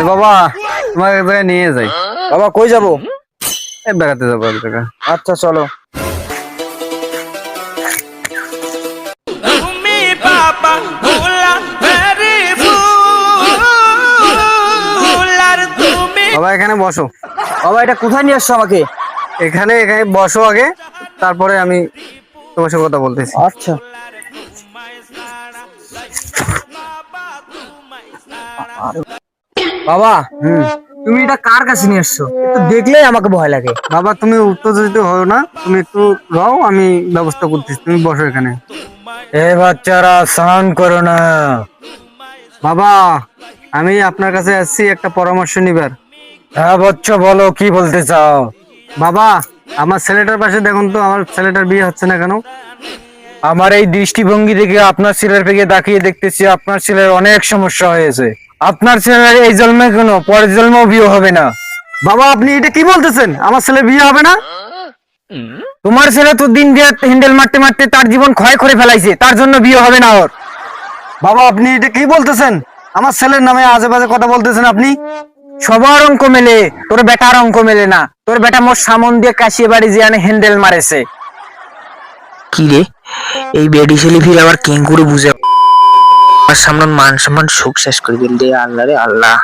বাবা তোমাকে এক জায়গায় নিয়ে যাই। বাবা কই যাবো? বেড়াতে যাবো এক জায়গায়। আচ্ছা চলো। বাবা এখানে বসো। বাবা এটা কোথায় নিয়ে আসছো আমাকে? এখানে এখানে বসো আগে, তারপরে আমি তোমার সাথে কথা বলতেছি। আচ্ছা। বাবা হুম। তুমি এটা কার কাছে নিয়ে আসছো? একটু দেখলেই আমাকে ভয় লাগে। বাবা তুমি উত্তেজিত হও না, তুমি একটু রও, আমি ব্যবস্থা করতেছি, তুমি বসো এখানে। এ বাচ্চারা স্নান করো না। বাবা আমি আপনার কাছে আসছি একটা পরামর্শ নিবার। হ্যাঁ বচ্চ বলো, কি বলতে চাও? বাবা আমার ছেলেটার পাশে দেখুন তো, আমার ছেলেটার বিয়ে হচ্ছে না কেন? আমার এই দৃষ্টিভঙ্গি থেকে আপনার ছেলের দিকে তাকিয়ে দেখতেছি আপনার ছেলের অনেক সমস্যা হয়েছে। আপনার ছেলের এই জন্মে কেন, পরের জন্মেও বিয়ে হবে না। বাবা আপনি এটা কি বলতেছেন? আমার ছেলে বিয়ে হবে না? তোমার ছেলে তো দিন রাত হ্যান্ডেল মারতে মারতে তার জীবন ক্ষয় করে ফেলাইছে, তার জন্য বিয়ে হবে না ওর। বাবা আপনি এটা কি বলতেছেন? আমার ছেলের নামে আজে বাজে কথা বলতেছেন আপনি। সবার অঙ্ক মেলে, তোর বেটার অঙ্ক মেলে না। তোর বেটা মোর সামন দিয়ে কাশিয়ে বাড়ি যে হ্যান্ডেল মারেছে। কি রে, এই বেডি ছেলে ফির আবার কেং করে বুঝে আমার সামনে মান সম্মান সুখ শেষ করে দিল রে। আল্লাহ রে আল্লাহ।